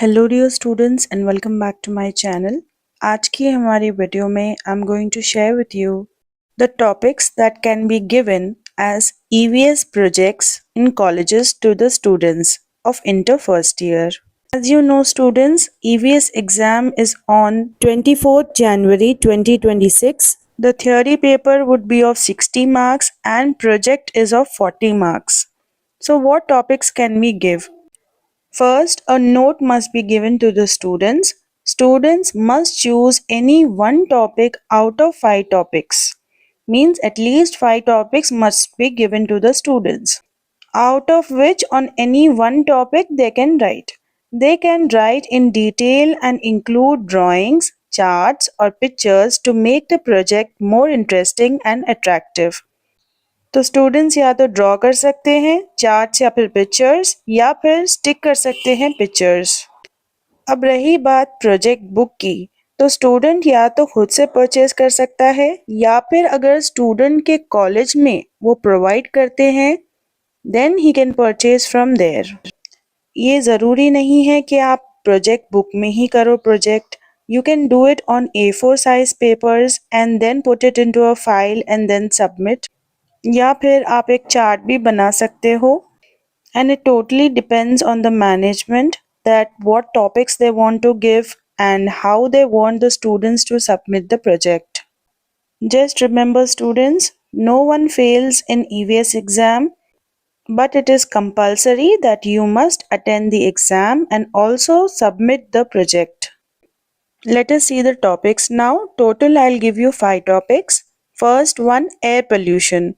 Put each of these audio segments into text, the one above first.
Hello dear students and welcome back to my channel. आज की हमारी वीडियो में I am going to share with you the topics that can be given as EVS projects in colleges to the students of inter first year. As you know students, EVS exam is on 24th January 2026. The theory paper would be of 60 marks and project is of 40 marks. So what topics can we give? First, a note must be given to the students. Students must choose any one topic out of 5 topics. Means at least 5 topics must be given to the students. Out of which on any one topic they can write. They can write in detail and include drawings, charts or pictures to make the project more interesting and attractive. तो students या तो draw कर सकते हैं charts या फिर pictures या फिर स्टिक कर सकते हैं पिक्चर्स। अब रही बात प्रोजेक्ट बुक की, तो स्टूडेंट या तो खुद से परचेज कर सकता है या फिर अगर स्टूडेंट के कॉलेज में वो प्रोवाइड करते हैं then he can purchase from there. ये ज़रूरी नहीं है कि आप प्रोजेक्ट बुक में ही करो project. You can do it on A4 size papers and then put it into a file and then submit. या फिर आप एक चार्ट भी बना सकते हो and it totally depends on the management that what topics they want to give and how they want the students to submit the project. Just remember students, no one fails in EVS exam, but it is compulsory that you must attend the exam and also submit the project. Let us see the topics now. Total I'll give you 5 topics. First one, air pollution.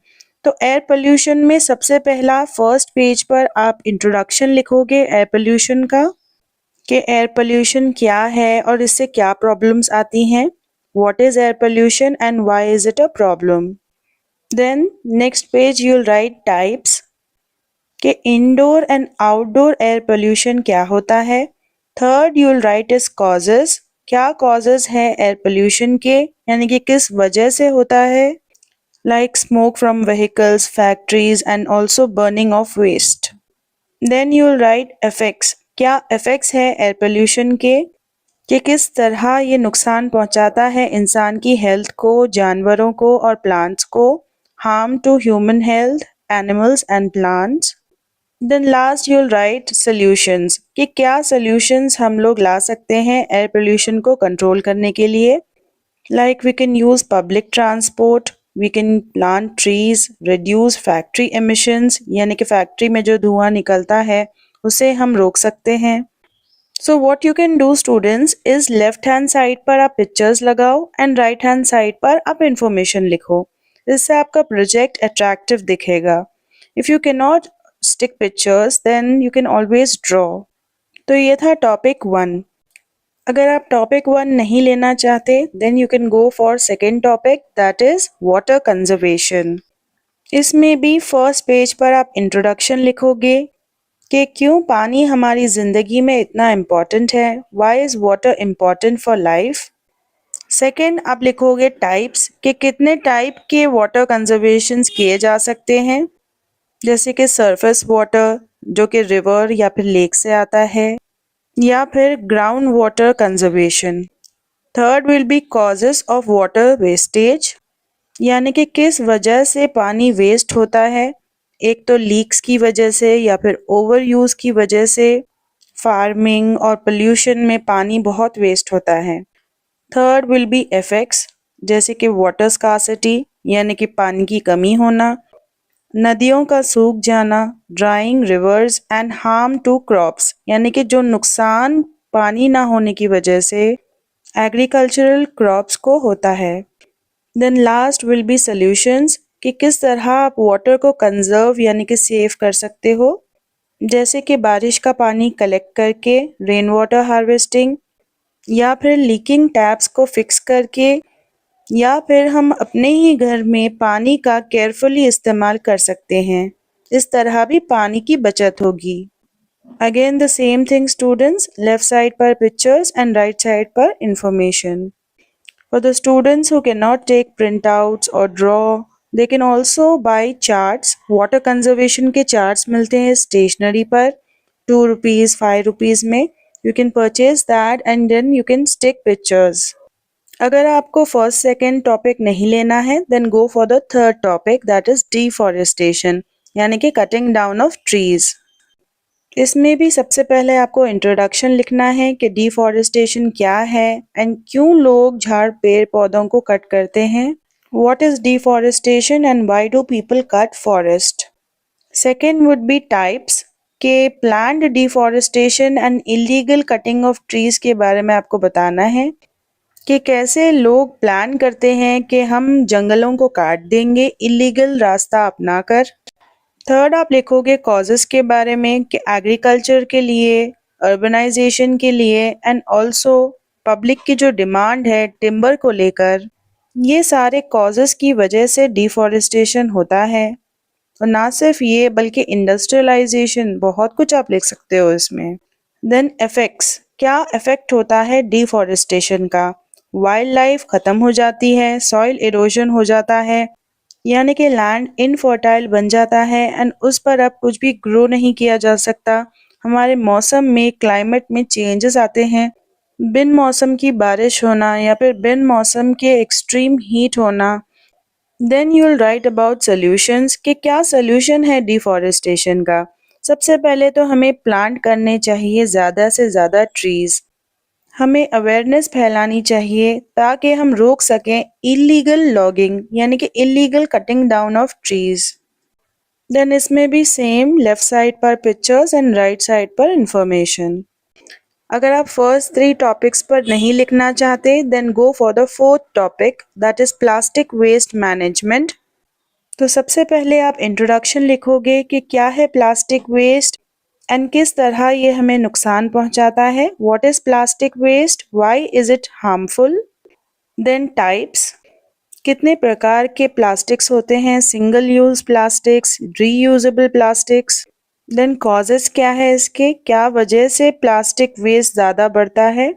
तो air pollution में सबसे पहला first page पर आप introduction लिखोगे air pollution का कि air pollution क्या है और इससे क्या प्रॉब्लम्स आती हैं, what is air pollution and why is it a problem. Then next page you will write types कि indoor and outdoor air pollution क्या होता है। Third you will write is causes, क्या कॉजेज है एयर पोल्यूशन के, यानी कि किस वजह से होता है, like smoke from vehicles, factories and also burning of waste. Then you will write effects. क्या effects है air pollution के कि किस तरह ये नुकसान पहुंचाता है इंसान की हेल्थ को, जानवरों को और प्लांट्स को, harm to human health, animals and plants. Then last you will write solutions कि क्या solutions हम लोग ला सकते हैं air pollution को कंट्रोल करने के लिए। Like we can use public transport, we can plant trees, reduce factory emissions यानी कि फैक्ट्री में जो धुआं निकलता है उसे हम रोक सकते हैं। So what you can do students is left hand side पर आप पिक्चर्स लगाओ and right hand side पर आप इंफॉर्मेशन लिखो। इससे आपका प्रोजेक्ट अट्रैक्टिव दिखेगा। If you cannot stick pictures then you can always draw. तो ये था टॉपिक 1। अगर आप टॉपिक 1 नहीं लेना चाहते then you can go for second topic that is water conservation. इसमें भी फर्स्ट पेज पर आप इंट्रोडक्शन लिखोगे कि क्यों पानी हमारी ज़िंदगी में इतना इम्पॉर्टेंट है, why is water important for life. Second आप लिखोगे टाइप्स कि कितने टाइप के वाटर कंजर्वेशंस किए जा सकते हैं, जैसे कि सरफेस वाटर जो कि रिवर या फिर लेक से आता है या फिर ground water conservation. Third will be causes of water wastage, यानी कि किस वजह से पानी वेस्ट होता है। एक तो लीक्स की वजह से या फिर ओवर यूज़ की वजह से, फार्मिंग और पोल्यूशन में पानी बहुत वेस्ट होता है। थर्ड विल बी इफेक्ट्स, जैसे कि वाटर स्कार्सिटी यानी कि पानी की कमी होना, नदियों का सूख जाना, drying rivers and harm to crops, यानी कि जो नुकसान पानी ना होने की वजह से एग्रीकल्चरल क्रॉप्स को होता है। Then last will be solutions कि किस तरह आप वाटर को कंजर्व यानी कि सेव कर सकते हो, जैसे कि बारिश का पानी कलेक्ट करके, रेन वाटर हार्वेस्टिंग या फिर लीकिंग टैप्स को फिक्स करके, या फिर हम अपने ही घर में पानी का केयरफुली इस्तेमाल कर सकते हैं। इस तरह भी पानी की बचत होगी। Again the same thing students, left side पर पिक्चर्स एंड राइट साइड पर information. For the students who can not take print outs और draw, they can also buy charts. Water conservation के चार्ट्स मिलते हैं स्टेशनरी पर 2 rupees 5 rupees में, You can purchase that and then you can stick pictures. अगर आपको first second topic नहीं लेना है then go for the third topic that is deforestation यानी कि कटिंग डाउन ऑफ ट्रीज। इसमें भी सबसे पहले आपको इंट्रोडक्शन लिखना है कि डिफॉरेस्टेशन क्या है एंड क्यों लोग झाड़ पेड़ पौधों को कट करते हैं। What is deforestation and why do people cut forest. Second would be types के planned deforestation and illegal cutting of trees के बारे में आपको बताना है कि कैसे लोग प्लान करते हैं कि हम जंगलों को काट देंगे इलीगल रास्ता अपनाकर। थर्ड आप लिखोगे कॉजेस के बारे में कि एग्रीकल्चर के लिए, अर्बनाइजेशन के लिए एंड ऑल्सो पब्लिक की जो डिमांड है टिम्बर को लेकर, ये सारे कॉजेस की वजह से डिफॉरेस्टेशन होता है। और ना सिर्फ ये बल्कि इंडस्ट्रियलाइजेशन, बहुत कुछ आप लिख सकते हो इसमें। देन इफेक्ट्स, क्या इफेक्ट होता है डिफॉरेस्टेशन का। वाइल्ड लाइफ ख़त्म हो जाती है, सॉइल इरोजन हो जाता है यानी कि लैंड इनफर्टाइल बन जाता है एंड उस पर अब कुछ भी ग्रो नहीं किया जा सकता। हमारे मौसम में, क्लाइमेट में चेंजेस आते हैं, बिन मौसम की बारिश होना या फिर बिन मौसम के एक्सट्रीम हीट होना। Then you will write about solutions कि क्या सॉल्यूशन है डिफॉरेस्टेशन का। सबसे पहले तो हमें प्लांट करने चाहिए ज़्यादा से ज़्यादा ट्रीज़। हमें अवेयरनेस फैलानी चाहिए ताकि हम रोक सकें इलीगल लॉगिंग यानी कि illegal cutting down of trees. Then इसमें भी सेम, लेफ्ट साइड पर पिक्चर्स एंड राइट साइड पर इंफॉर्मेशन। अगर आप फर्स्ट 3 टॉपिक्स पर नहीं लिखना चाहते then go for the fourth topic that is plastic waste management. तो सबसे पहले आप इंट्रोडक्शन लिखोगे कि क्या है प्लास्टिक वेस्ट एंड किस तरह ये हमें नुकसान पहुंचाता है। What is plastic waste, why is it harmful. Then types, कितने प्रकार के प्लास्टिक्स होते हैं, single use plastics, reusable plastics. Then causes क्या है इसके, क्या वजह से प्लास्टिक वेस्ट ज़्यादा बढ़ता है।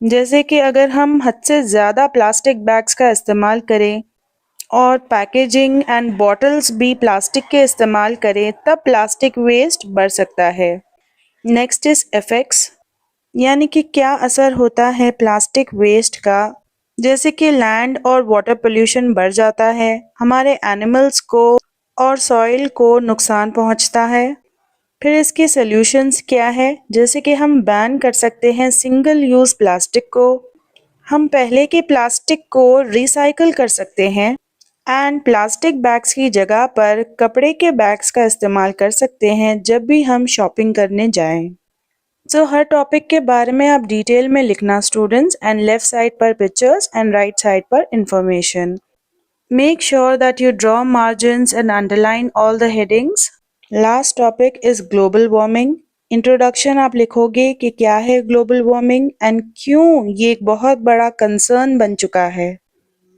जैसे कि अगर हम हद से ज़्यादा प्लास्टिक बैग्स का इस्तेमाल करें और पैकेजिंग एंड बॉटल्स भी प्लास्टिक के इस्तेमाल करें तब प्लास्टिक वेस्ट बढ़ सकता है। नेक्स्ट इज इफेक्ट्स, यानी कि क्या असर होता है प्लास्टिक वेस्ट का। जैसे कि लैंड और वाटर पोल्यूशन बढ़ जाता है, हमारे एनिमल्स को और सॉइल को नुकसान पहुंचता है। फिर इसके सॉल्यूशंस क्या है, जैसे कि हम बैन कर सकते हैं सिंगल यूज़ प्लास्टिक को, हम पहले के प्लास्टिक को रिसाइकल कर सकते हैं एंड प्लास्टिक बैग्स की जगह पर कपड़े के बैग्स का इस्तेमाल कर सकते हैं जब भी हम शॉपिंग करने जाएं। सो हर टॉपिक के बारे में आप डिटेल में लिखना स्टूडेंट्स एंड लेफ्ट साइड पर पिक्चर्स एंड राइट साइड पर information. Make sure that you draw margins and underline all the headings. Last topic is global warming. Introduction आप लिखोगे कि क्या है ग्लोबल वार्मिंग एंड क्यों ये एक बहुत बड़ा कंसर्न बन चुका है।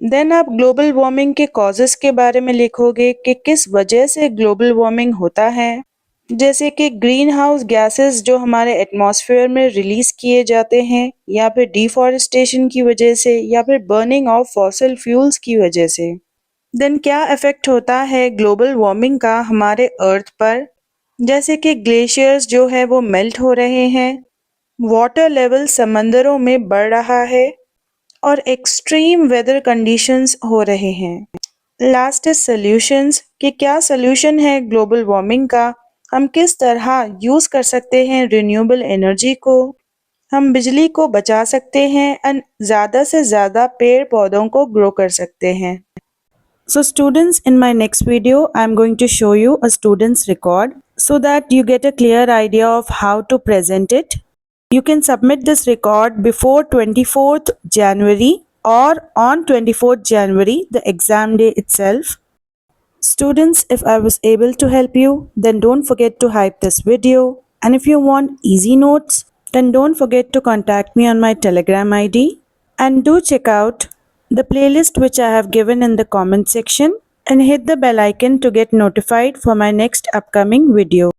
देन आप ग्लोबल वार्मिंग के कॉजेस के बारे में लिखोगे कि किस वजह से ग्लोबल वार्मिंग होता है, जैसे कि ग्रीन हाउस गैसेस जो हमारे एटमॉस्फेयर में रिलीज किए जाते हैं या फिर डिफॉरेस्टेशन की वजह से या फिर बर्निंग ऑफ फॉसिल फ्यूल्स की वजह से। देन क्या इफेक्ट होता है ग्लोबल वार्मिंग का हमारे अर्थ पर, जैसे कि ग्लेशियर्स जो है वो मेल्ट हो रहे हैं, वाटर लेवल समंदरों में बढ़ रहा है और एक्सट्रीम वेदर कंडीशंस हो रहे हैं। लास्ट इज सॉल्यूशंस कि क्या सॉल्यूशन है ग्लोबल वार्मिंग का, हम किस तरह यूज़ कर सकते हैं रिन्यूएबल एनर्जी को, हम बिजली को बचा सकते हैं एंड ज़्यादा से ज़्यादा पेड़ पौधों को ग्रो कर सकते हैं। So students, in my next video, I am going to show you a student's record so that you get a clear idea of how to present it. You can submit this record before 24th January or on 24th January, the exam day itself. Students, if I was able to help you, then don't forget to hype this video. And if you want easy notes, then don't forget to contact me on my Telegram ID. And do check out the playlist which I have given in the comment section and hit the bell icon to get notified for my next upcoming video.